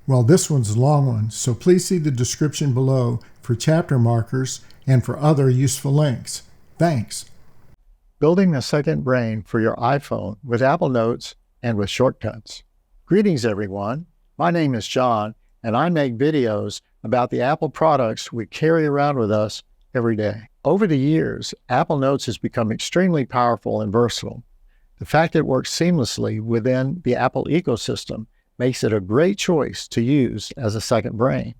Well, this one's a long one, so please see the description below for chapter markers and for other useful links. Thanks. Building a second brain for your iPhone with Apple Notes and with shortcuts. Greetings, everyone. My name is John, and I make videos about the Apple products we carry around with us every day. Over the years, Apple Notes has become extremely powerful and versatile. The fact that it works seamlessly within the Apple ecosystem makes it a great choice to use as a second brain,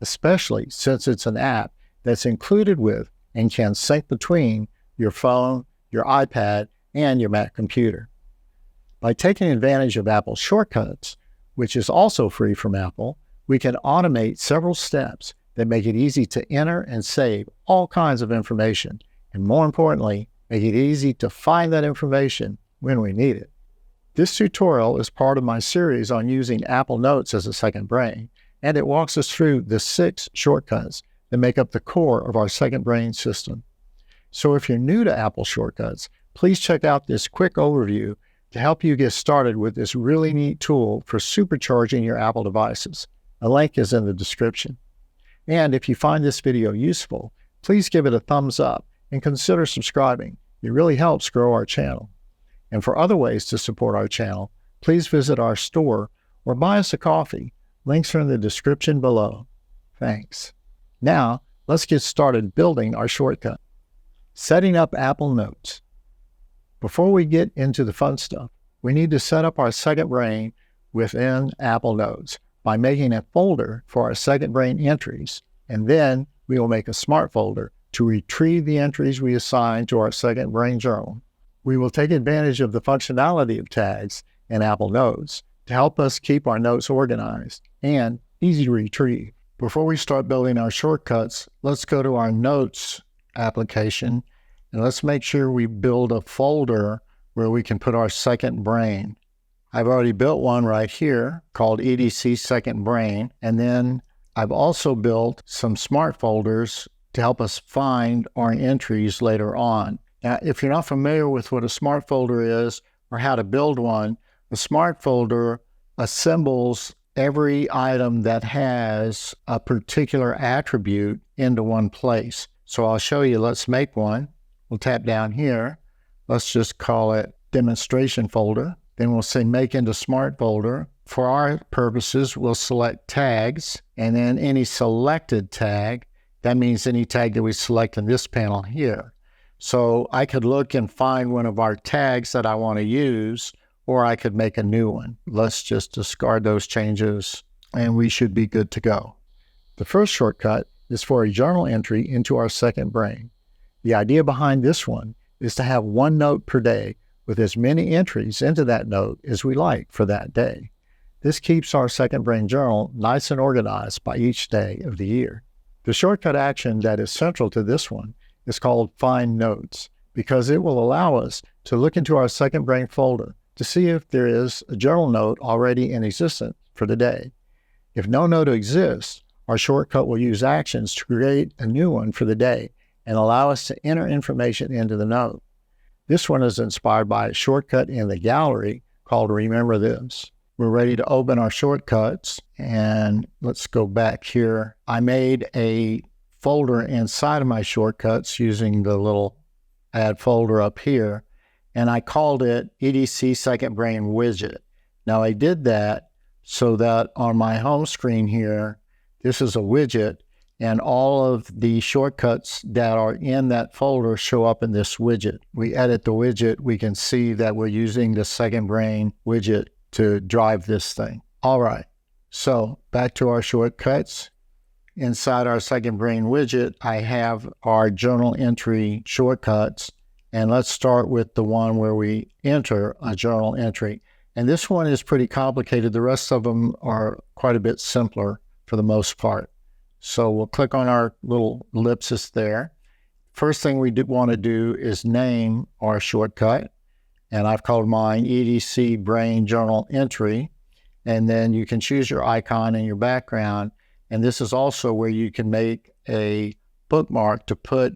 especially since it's an app that's included with and can sync between your phone, your iPad, and your Mac computer. By taking advantage of Apple Shortcuts, which is also free from Apple, we can automate several steps that make it easy to enter and save all kinds of information, and more importantly, make it easy to find that information when we need it. This tutorial is part of my series on using Apple Notes as a second brain, and it walks us through the 6 shortcuts that make up the core of our second brain system. So if you're new to Apple Shortcuts, please check out this quick overview to help you get started with this really neat tool for supercharging your Apple devices. A link is in the description. And if you find this video useful, please give it a thumbs up and consider subscribing. It really helps grow our channel. And for other ways to support our channel, please visit our store or buy us a coffee. Links are in the description below. Thanks. Now, let's get started building our shortcut. Setting up Apple Notes. Before we get into the fun stuff, we need to set up our second brain within Apple Notes by making a folder for our second brain entries, and then we will make a smart folder to retrieve the entries we assign to our second brain journal. We will take advantage of the functionality of tags in Apple Notes to help us keep our notes organized and easy to retrieve. Before we start building our shortcuts, let's go to our Notes application and let's make sure we build a folder where we can put our second brain. I've already built one right here called EDC Second Brain, and then I've also built some smart folders to help us find our entries later on. Now, if you're not familiar with what a smart folder is or how to build one, a smart folder assembles every item that has a particular attribute into one place. So I'll show you. Let's make one. We'll tap down here. Let's just call it Demonstration Folder. Then we'll say Make into Smart Folder. For our purposes, we'll select Tags, and then any selected tag. That means any tag that we select in this panel here. So I could look and find one of our tags that I want to use, or I could make a new one. Let's just discard those changes, and we should be good to go. The first shortcut is for a journal entry into our second brain. The idea behind this one is to have one note per day with as many entries into that note as we like for that day. This keeps our second brain journal nice and organized by each day of the year. The shortcut action that is central to this one is called Find Notes, because it will allow us to look into our second brain folder to see if there is a journal note already in existence for the day. If no note exists, our shortcut will use actions to create a new one for the day and allow us to enter information into the note. This one is inspired by a shortcut in the gallery called Remember This. We're ready to open our shortcuts, and let's go back here. I made a folder inside of my shortcuts using the little add folder up here, and I called it EDC Second Brain Widget. Now I did that so that on my home screen here, this is a widget, and all of the shortcuts that are in that folder show up in this widget. We edit the widget, we can see that we're using the second brain widget to drive this thing. All right, so back to our shortcuts. Inside our second brain widget, I have our journal entry shortcuts, and let's start with the one where we enter a journal entry. And this one is pretty complicated. The rest of them are quite a bit simpler for the most part. So we'll click on our little ellipsis there. First thing we want to do is name our shortcut, and I've called mine EDC Brain Journal Entry. And then you can choose your icon and your background. And this is also where you can make a bookmark to put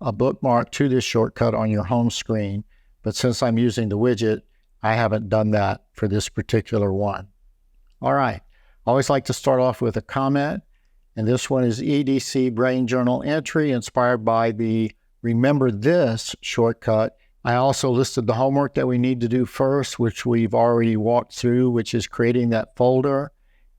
a bookmark to this shortcut on your home screen. But since I'm using the widget, I haven't done that for this particular one. All right, I always like to start off with a comment, and this one is EDC Brain Journal entry inspired by the Remember This shortcut. I also listed the homework that we need to do first, which we've already walked through, which is creating that folder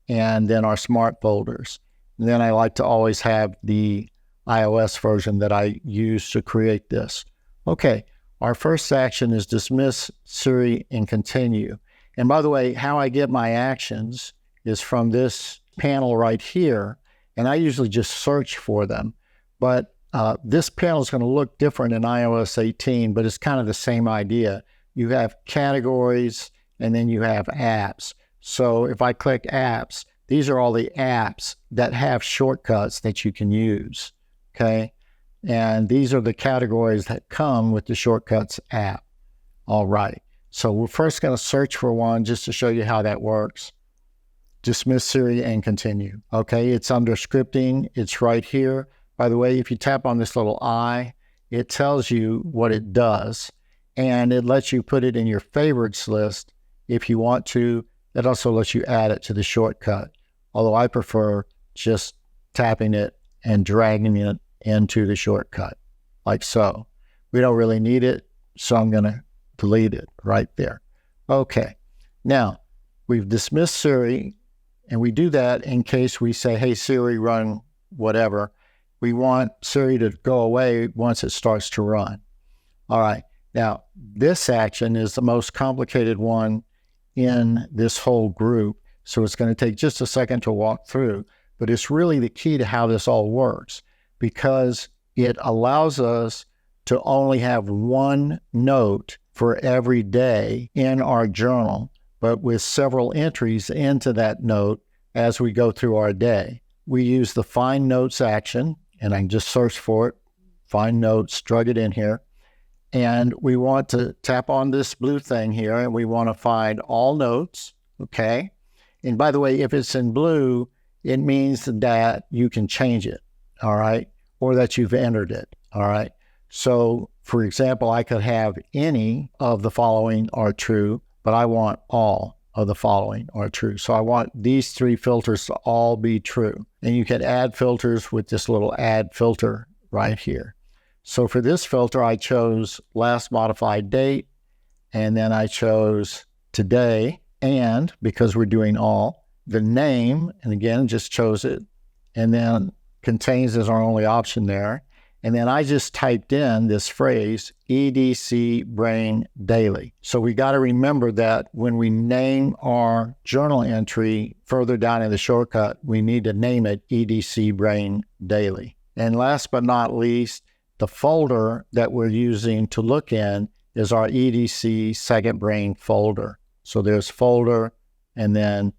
and then our smart folders. And then I like to always have the iOS version that I use to create this. Okay, our first action is dismiss Siri and continue. And by the way, how I get my actions is from this panel right here, and I usually just search for them. But this panel is going to look different in iOS 18, but it's kind of the same idea. You have categories, and then you have apps. So if I click apps, these are all the apps that have shortcuts that you can use, okay? And these are the categories that come with the Shortcuts app. All right, so we're first going to search for one just to show you how that works. Dismiss Siri and continue. Okay, it's under scripting. It's right here. By the way, if you tap on this little eye, it tells you what it does, and it lets you put it in your favorites list if you want to. It also lets you add it to the shortcut, although I prefer just tapping it and dragging it into the shortcut, like so. We don't really need it, so I'm going to delete it right there. Okay, now we've dismissed Siri, and we do that in case we say, hey, Siri, run whatever. We want Siri to go away once it starts to run. All right, now this action is the most complicated one in this whole group, so it's going to take just a second to walk through, but it's really the key to how this all works, because it allows us to only have one note for every day in our journal, but with several entries into that note as we go through our day. We use the Find Notes action, and I can just search for it, Find Notes, drag it in here, and we want to tap on this blue thing here, and we want to find all notes, okay? And by the way, if it's in blue, it means that you can change it, all right? Or that you've entered it, all right? So, for example, I could have any of the following are true, but I want all of the following are true. So I want these three filters to all be true. And you can add filters with this little add filter right here. So for this filter, I chose last modified date, and then I chose today, and because we're doing all, the name, and again, just chose it, and then contains is our only option there. And then I just typed in this phrase, EDC Brain Daily. So we got to remember that when we name our journal entry further down in the shortcut, we need to name it EDC Brain Daily. And last but not least, the folder that we're using to look in is our EDC Second Brain folder. So there's folder and then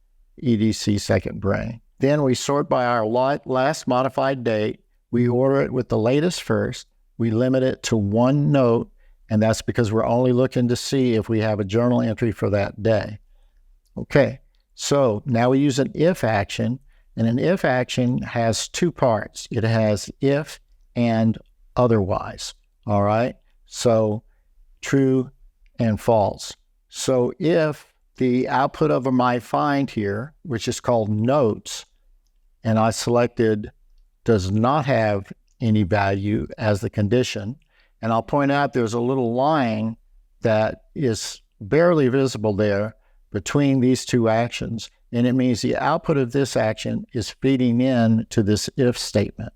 EDC Second Brain. Then we sort by our last modified date. We order it with the latest first. We limit it to one note, and that's because we're only looking to see if we have a journal entry for that day. Okay, so now we use an if action, and an if action has two parts. It has if and otherwise, all right? So true and false. So if the output of my find here, which is called notes, and I selected does not have any value as the condition. And I'll point out there's a little line that is barely visible there between these two actions. And it means the output of this action is feeding in to this if statement.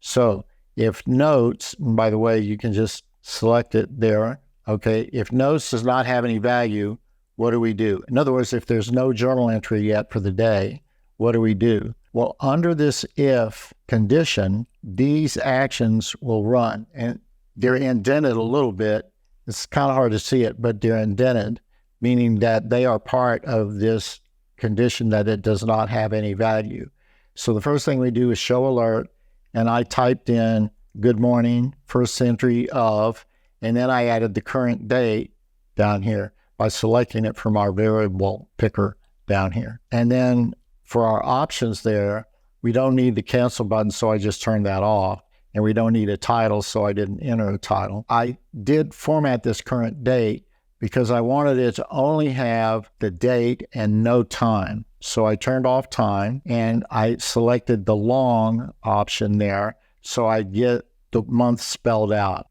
So if notes, and by the way, you can just select it there. Okay, if notes does not have any value, what do we do? In other words, if there's no journal entry yet for the day, what do we do? Well, under this if condition, these actions will run, and they're indented a little bit. It's kind of hard to see it, but they're indented, meaning that they are part of this condition that it does not have any value. So the first thing we do is show alert, and I typed in good morning, first entry of, and then I added the current date down here by selecting it from our variable picker down here. And then for our options there, we don't need the cancel button, so I just turned that off. And we don't need a title, so I didn't enter a title. I did format this current date because I wanted it to only have the date and no time. So I turned off time and I selected the long option there so I get the month spelled out.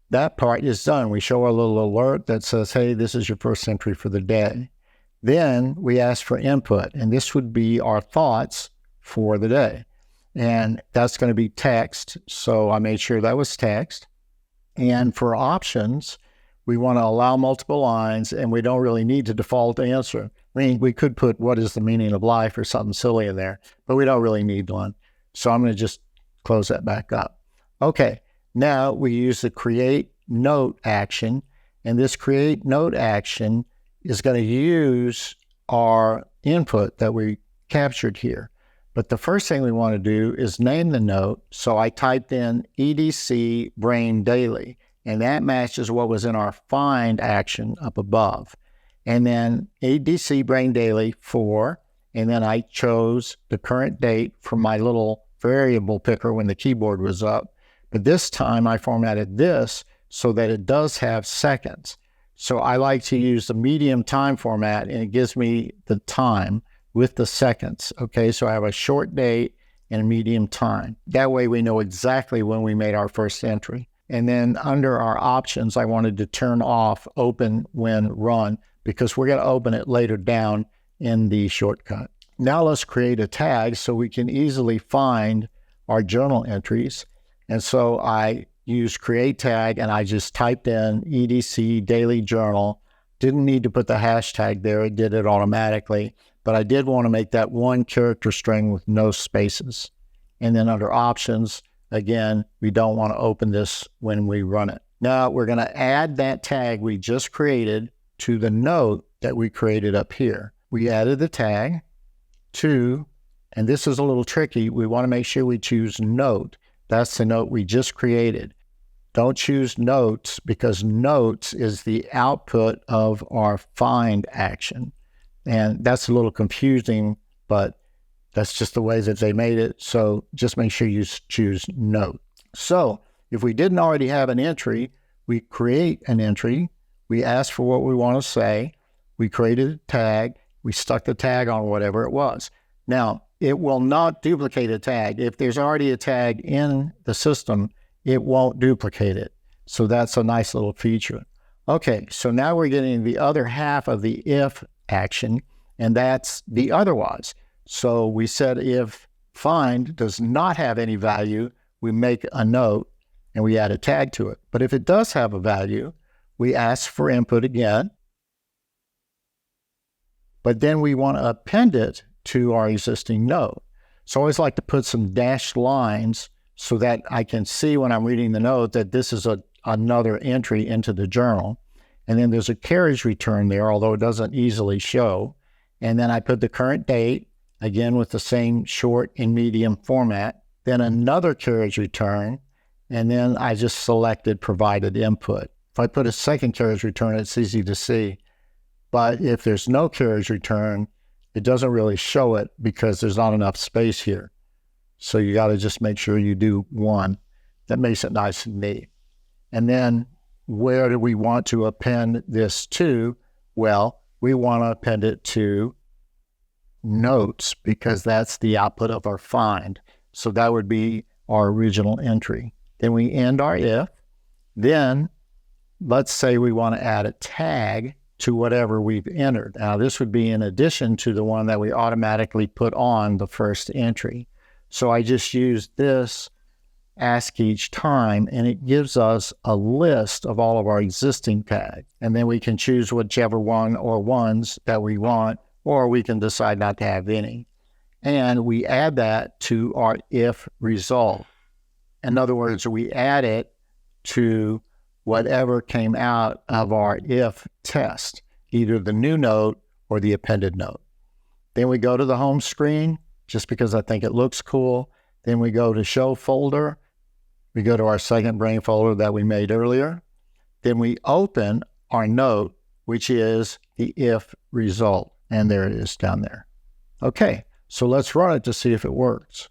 That part is done. We show our little alert that says, hey, this is your first entry for the day. Then we ask for input, and this would be our thoughts for the day. And that's going to be text. So I made sure that was text. And for options, we want to allow multiple lines, and we don't really need to default answer. I mean, we could put what is the meaning of life or something silly in there, but we don't really need one. So I'm going to just close that back up. Okay, now we use the create note action, and this create note action is going to use our input that we captured here. But the first thing we want to do is name the note. So I typed in EDC Brain Daily, and that matches what was in our find action up above. And then EDC Brain Daily 4, and then I chose the current date from my little variable picker when the keyboard was up. But this time I formatted this so that it does have seconds. So I like to use the medium time format, and it gives me the time with the seconds. Okay, so I have a short date and a medium time. That way we know exactly when we made our first entry. And then under our options, I wanted to turn off open when run, because we're going to open it later down in the shortcut. Now let's create a tag so we can easily find our journal entries. And so I used create tag, and I just typed in EDC daily journal. Didn't need to put the hashtag there. It did it automatically. But I did want to make that one character string with no spaces. And then under options, again, we don't want to open this when we run it. Now we're going to add that tag we just created to the note that we created up here. We added the tag to, and this is a little tricky, we want to make sure we choose note. That's the note we just created. Don't choose notes, because notes is the output of our find action. And that's a little confusing, but that's just the way that they made it. So just make sure you choose note. So if we didn't already have an entry, we create an entry. We ask for what we want to say. We created a tag. We stuck the tag on whatever it was. Now, it will not duplicate a tag. If there's already a tag in the system, it won't duplicate it. So that's a nice little feature. Okay, so now we're getting the other half of the if action, and that's the otherwise. So we said if find does not have any value, we make a note and we add a tag to it. But if it does have a value, we ask for input again, but then we want to append it to our existing note. So I always like to put some dashed lines so that I can see when I'm reading the note that this is another entry into the journal. And then there's a carriage return there, although it doesn't easily show. And then I put the current date, again with the same short and medium format, then another carriage return, and then I just selected provided input. If I put a second carriage return, it's easy to see. But if there's no carriage return, it doesn't really show it because there's not enough space here. So you got to just make sure you do one. That makes it nice and neat. And then where do we want to append this to? Well, we want to append it to notes, because that's the output of our find. So that would be our original entry. Then we end our if. Then let's say we want to add a tag to whatever we've entered. Now this would be in addition to the one that we automatically put on the first entry. So I just used this ask each time, and it gives us a list of all of our existing tags. And then we can choose whichever one or ones that we want, or we can decide not to have any. And we add that to our if result. In other words, we add it to whatever came out of our if test, either the new note or the appended note. Then we go to the home screen, just because I think it looks cool. Then we go to show folder. We go to our second brain folder that we made earlier. Then we open our note, which is the if result. And there it is down there. Okay, so let's run it to see if it works.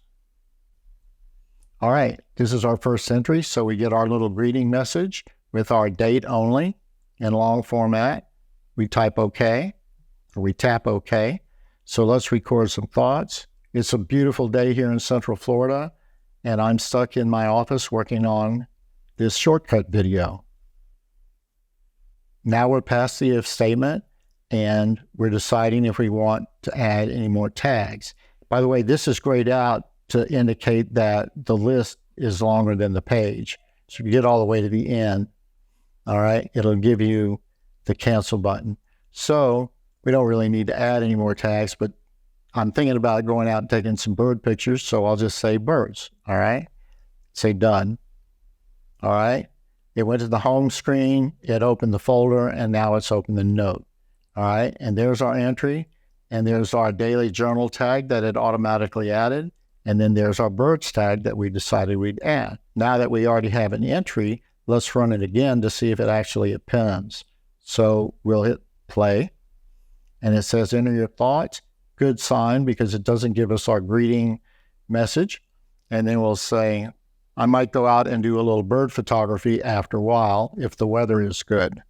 All right, this is our first entry. So we get our little greeting message with our date only. in long format. We type OK, or we tap OK. So let's record some thoughts. It's a beautiful day here in Central Florida, and I'm stuck in my office working on this shortcut video. Now we're past the if statement, and we're deciding if we want to add any more tags. By the way, this is grayed out to indicate that the list is longer than the page. So if you get all the way to the end, all right, it'll give you the cancel button. So we don't really need to add any more tags, but I'm thinking about going out and taking some bird pictures, so I'll just say birds, all right? Say done, all right? It went to the home screen, it opened the folder, and now it's opened the note, all right? And there's our entry, and there's our daily journal tag that it automatically added, and then there's our birds tag that we decided we'd add. Now that we already have an entry, let's run it again to see if it actually appends. So we'll hit play, and it says enter your thoughts. Good sign, because it doesn't give us our greeting message. And then we'll say, I might go out and do a little bird photography after a while if the weather is good.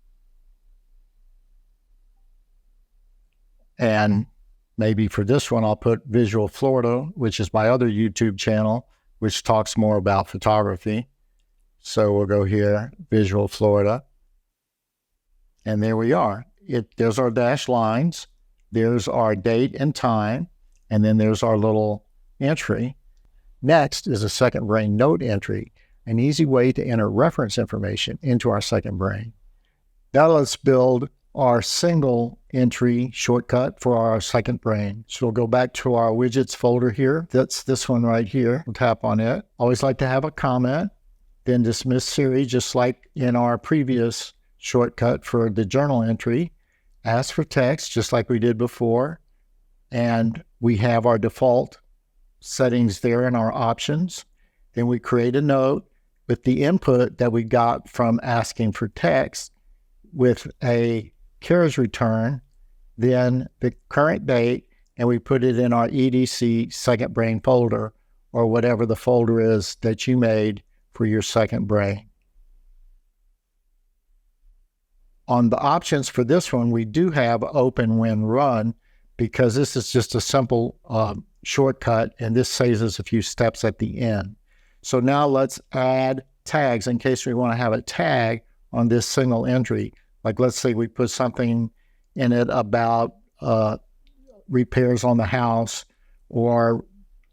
And maybe for this one, I'll put Visual Florida, which is my other YouTube channel, which talks more about photography. So we'll go here, Visual Florida. And there we are. There's our dashed lines. There's our date and time. And then there's our little entry. Next is a second brain note entry, an easy way to enter reference information into our second brain. Now let's build our single entry shortcut for our second brain. So we'll go back to our widgets folder here. That's this one right here. We'll tap on it. Always like to have a comment, then dismiss Siri, just like in our previous shortcut for the journal entry. Ask for text, just like we did before. And we have our default settings there in our options. Then we create a note with the input that we got from asking for text with a carriage return, then the current date, and we put it in our EDC second brain folder, or whatever the folder is that you made for your second brain. On the options for this one, we do have open when run, because this is just a simple shortcut, and this saves us a few steps at the end. So now let's add tags in case we want to have a tag on this single entry. Like let's say we put something in it about repairs on the house or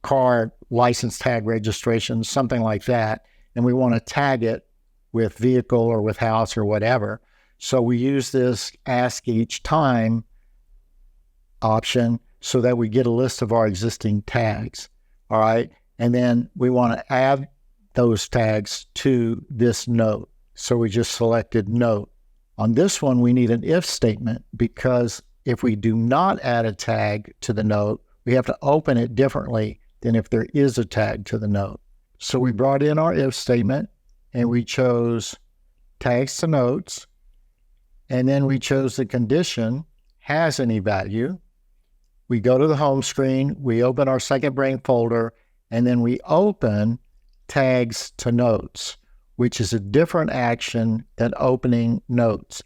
car license tag registration, something like that, and we want to tag it with vehicle or with house or whatever. So we use this ask each time option so that we get a list of our existing tags, all right? And then we want to add those tags to this note. So we just selected note. On this one, we need an if statement, because if we do not add a tag to the note, we have to open it differently than if there is a tag to the note. So we brought in our if statement, and we chose tags to notes, and then we chose the condition, has any value. We go to the home screen, we open our second brain folder, and then we open tags to notes, which is a different action than opening notes.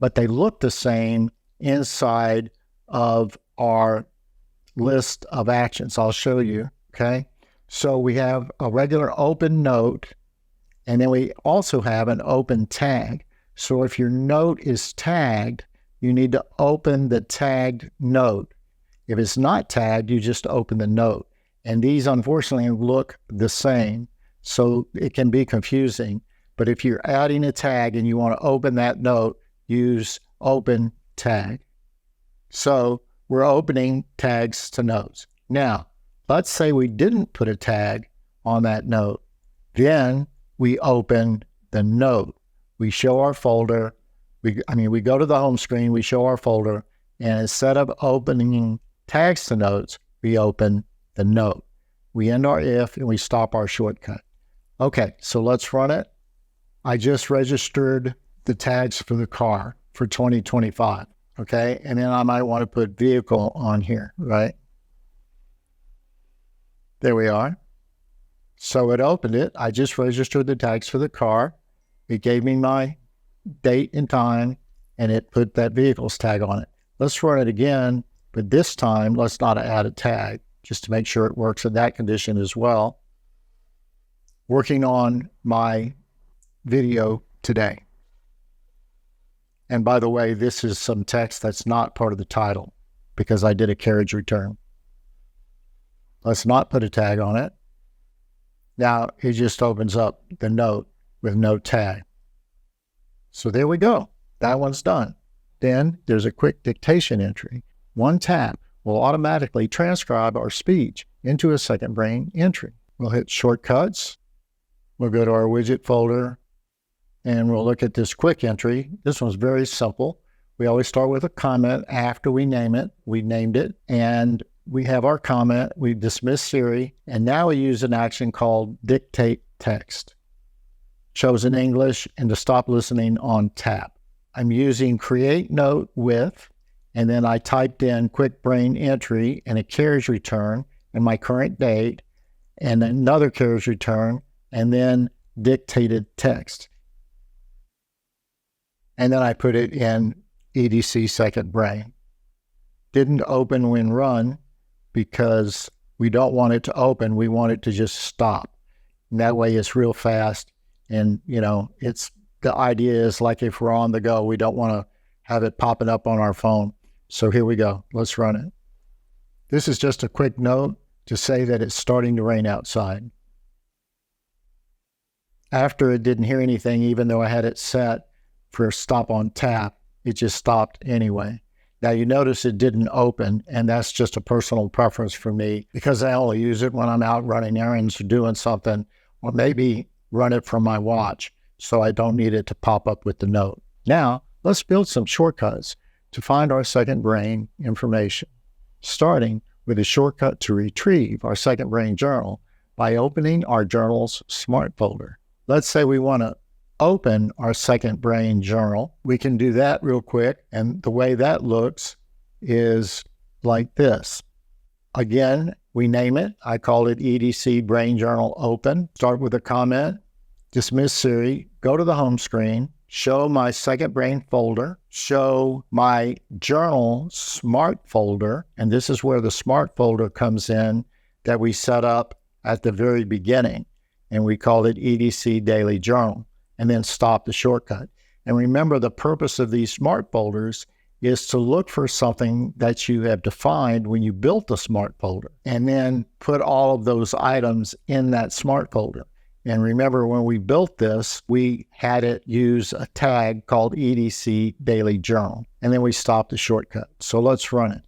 But they look the same inside of our list of actions. I'll show you, okay? So we have a regular open note, and then we also have an open tag. So if your note is tagged, you need to open the tagged note. If it's not tagged, you just open the note. And these, unfortunately, look the same, so it can be confusing. But if you're adding a tag and you want to open that note, use open tag. So we're opening tags to notes. Now, let's say we didn't put a tag on that note. Then we open the note. We show our folder. We go to the home screen, we show our folder, and instead of opening tags to notes, we open the note. We end our if, and we stop our shortcut. Okay, so let's run it. I just registered the tags for the car for 2025, okay? And then I might want to put vehicle on here, right? There we are. So it opened it. I just registered the tags for the car. It gave me my date and time, and it put that vehicle's tag on it. Let's run it again, but this time let's not add a tag, just to make sure it works in that condition as well. Working on my video today. And by the way, this is some text that's not part of the title because I did a carriage return. Let's not put a tag on it. Now it just opens up the note with no tag. So there we go. That one's done. Then there's a quick dictation entry. One tap will automatically transcribe our speech into a second brain entry. We'll hit shortcuts. We'll go to our widget folder and we'll look at this quick entry. This one's very simple. We always start with a comment after we name it. We named it and we have our comment. We dismiss Siri and now we use an action called dictate text. Shows in English and to stop listening on tap. I'm using create note with, and then I typed in quick brain entry and a carriage return and my current date and another carriage return and then dictated text. And then I put it in EDC second brain. Didn't open when run because we don't want it to open. We want it to just stop. And that way it's real fast. And, the idea is like if we're on the go, we don't want to have it popping up on our phone. So here we go. Let's run it. This is just a quick note to say that it's starting to rain outside. After it didn't hear anything, even though I had it set for stop on tap, it just stopped anyway. Now you notice it didn't open, and that's just a personal preference for me because I only use it when I'm out running errands or doing something, or maybe run it from my watch, so I don't need it to pop up with the note. Now, let's build some shortcuts to find our second brain information, starting with a shortcut to retrieve our second brain journal by opening our journal's smart folder. Let's say we want to open our second brain journal. We can do that real quick, and the way that looks is like this. Again, we name it. I call it EDC Brain Journal Open. Start with a comment, dismiss Siri, go to the home screen, show my second brain folder, show my journal smart folder, and this is where the smart folder comes in that we set up at the very beginning, and we called it EDC Daily Journal, and then stop the shortcut. And remember, the purpose of these smart folders is to look for something that you have defined when you built the smart folder, and then put all of those items in that smart folder. And remember, when we built this, we had it use a tag called EDC Daily Journal, and then we stopped the shortcut. So let's run it.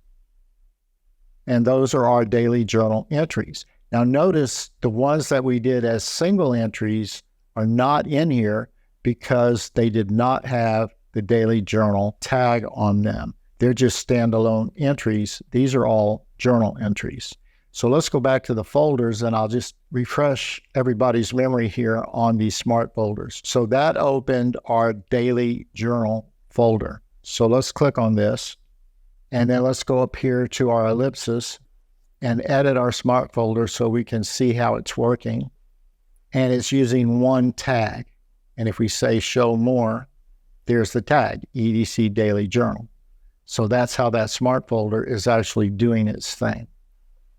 And those are our daily journal entries. Now notice the ones that we did as single entries are not in here because they did not have the daily journal tag on them. They're just standalone entries. These are all journal entries. So let's go back to the folders and I'll just refresh everybody's memory here on these smart folders. So that opened our daily journal folder. So let's click on this and then let's go up here to our ellipsis and edit our smart folder so we can see how it's working. And it's using one tag. And if we say show more, there's the tag, EDC Daily Journal. So that's how that smart folder is actually doing its thing.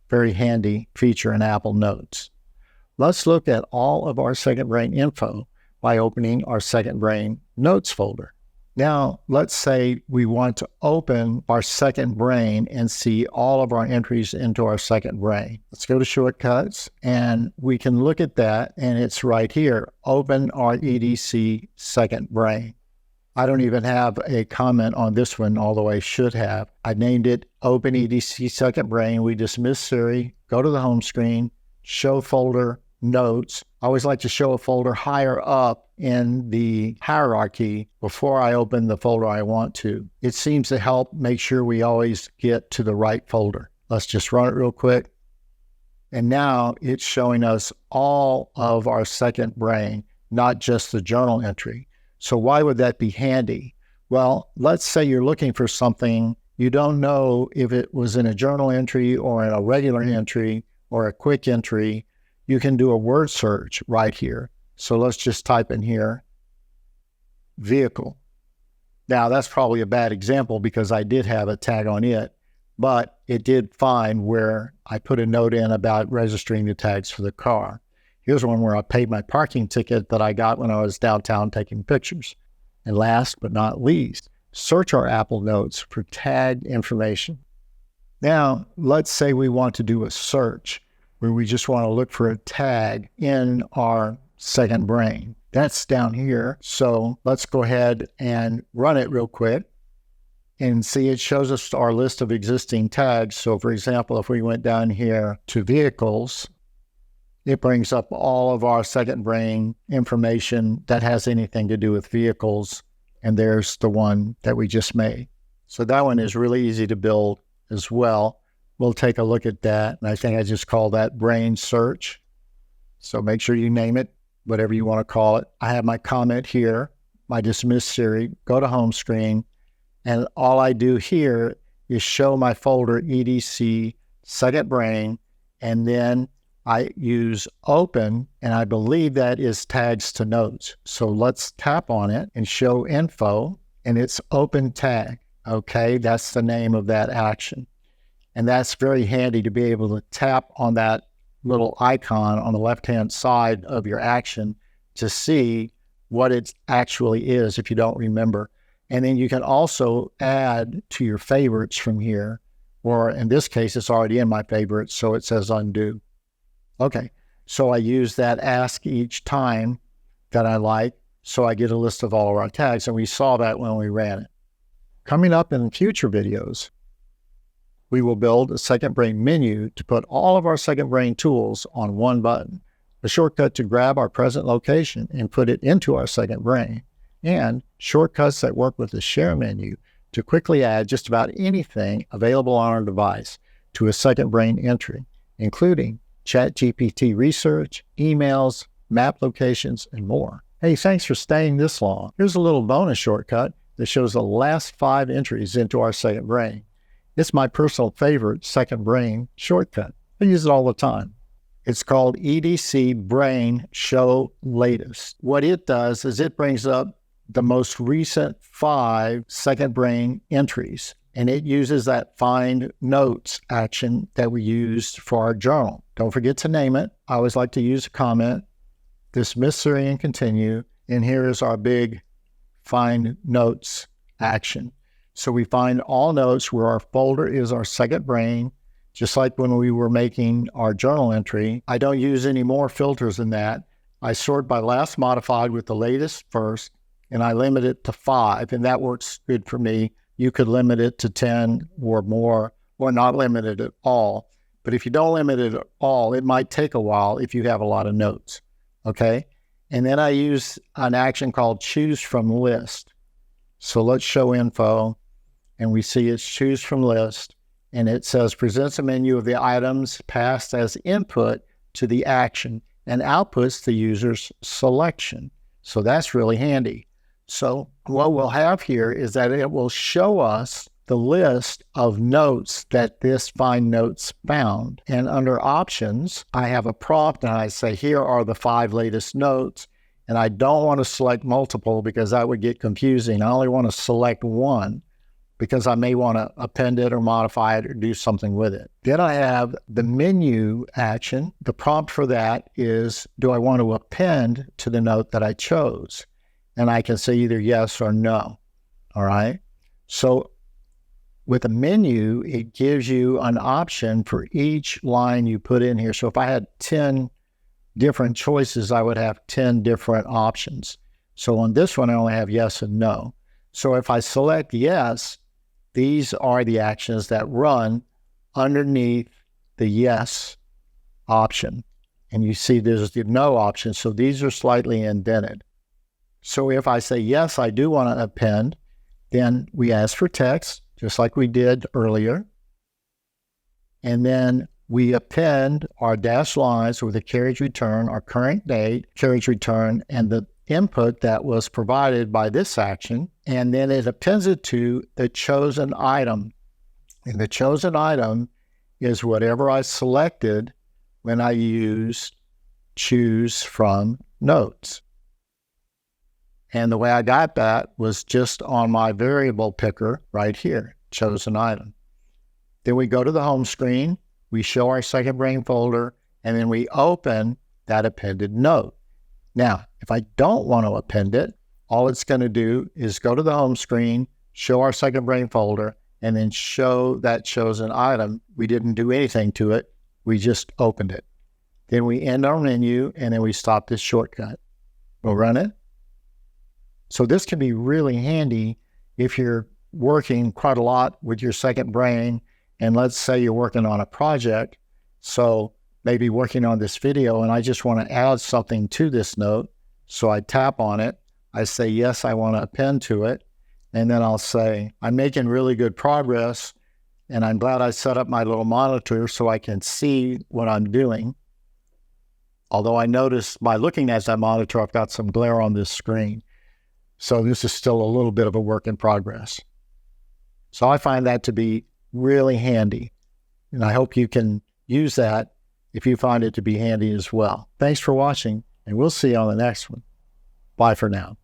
Very handy feature in Apple Notes. Let's look at all of our second brain info by opening our second brain notes folder. Now, let's say we want to open our second brain and see all of our entries into our second brain. Let's go to shortcuts and we can look at that and it's right here. Open our EDC second brain. I don't even have a comment on this one, although I should have. I named it Open EDC Second Brain. We dismiss Siri, go to the home screen, show folder, notes. I always like to show a folder higher up in the hierarchy before I open the folder I want to. It seems to help make sure we always get to the right folder. Let's just run it real quick. And now it's showing us all of our second brain, not just the journal entry. So why would that be handy? Well, let's say you're looking for something, you don't know if it was in a journal entry or in a regular entry or a quick entry. You can do a word search right here. So let's just type in here, vehicle. Now, that's probably a bad example because I did have a tag on it, but it did find where I put a note in about registering the tags for the car. Here's one where I paid my parking ticket that I got when I was downtown taking pictures. And last but not least, search our Apple Notes for tagged information. Now, let's say we want to do a search where we just want to look for a tag in our second brain. That's down here. So let's go ahead and run it real quick and see it shows us our list of existing tags. So for example, if we went down here to vehicles, it brings up all of our second brain information that has anything to do with vehicles. And there's the one that we just made. So that one is really easy to build as well. We'll take a look at that. And I think I just call that brain search. So make sure you name it, whatever you want to call it. I have my comment here, my dismiss Siri, go to home screen. And all I do here is show my folder EDC second brain. And then I use open, and I believe that is tags to notes. So let's tap on it and show info, and it's open tag. Okay, that's the name of that action. And that's very handy to be able to tap on that little icon on the left-hand side of your action to see what it actually is if you don't remember. And then you can also add to your favorites from here, or in this case, it's already in my favorites, so it says undo. Okay, so I use that ask each time that I like, so I get a list of all of our tags, and we saw that when we ran it. Coming up in future videos, we will build a second brain menu to put all of our second brain tools on one button, a shortcut to grab our present location and put it into our second brain, and shortcuts that work with the share menu to quickly add just about anything available on our device to a second brain entry, including ChatGPT research, emails, map locations, and more. Hey, thanks for staying this long. Here's a little bonus shortcut that shows the last 5 entries into our second brain. It's my personal favorite second brain shortcut. I use it all the time. It's called EDC Brain Show Latest. What it does is it brings up the most recent 5 second brain entries, and it uses that find notes action that we used for our journal. Don't forget to name it. I always like to use a comment, dismiss Siri and continue. And here is our big find notes action. So we find all notes where our folder is our second brain, just like when we were making our journal entry. I don't use any more filters than that. I sort by last modified with the latest first, and I limit it to 5, and that works good for me. You could limit it to 10 or more, or not limit it at all. But if you don't limit it at all, it might take a while if you have a lot of notes, okay? And then I use an action called choose from list. So let's show info, and we see it's choose from list, and it says presents a menu of the items passed as input to the action and outputs the user's selection. So that's really handy. So what we'll have here is that it will show us the list of notes that this find notes found. And under options, I have a prompt and I say, here are the 5 latest notes. And I don't want to select multiple because that would get confusing. I only want to select one because I may want to append it or modify it or do something with it. Then I have the menu action. The prompt for that is, do I want to append to the note that I chose? And I can say either yes or no, all right? So with a menu, it gives you an option for each line you put in here. So if I had 10 different choices, I would have 10 different options. So on this one, I only have yes and no. So if I select yes, these are the actions that run underneath the yes option. And you see there's the no option, so these are slightly indented. So if I say, yes, I do want to append, then we ask for text, just like we did earlier. And then we append our dashed lines with a carriage return, our current date, carriage return, and the input that was provided by this action. And then it appends it to the chosen item. And the chosen item is whatever I selected when I used choose from notes. And the way I got that was just on my variable picker right here, chosen item. Then we go to the home screen, we show our second brain folder, and then we open that appended note. Now, if I don't want to append it, all it's going to do is go to the home screen, show our second brain folder, and then show that chosen item. We didn't do anything to it. We just opened it. Then we end our menu, and then we stop this shortcut. We'll run it. So this can be really handy if you're working quite a lot with your second brain, and let's say you're working on a project. So maybe working on this video, and I just want to add something to this note. So I tap on it. I say, yes, I want to append to it. And then I'll say, I'm making really good progress, and I'm glad I set up my little monitor so I can see what I'm doing. Although I notice by looking at that monitor, I've got some glare on this screen. So this is still a little bit of a work in progress. So I find that to be really handy. And I hope you can use that if you find it to be handy as well. Thanks for watching, and we'll see you on the next one. Bye for now.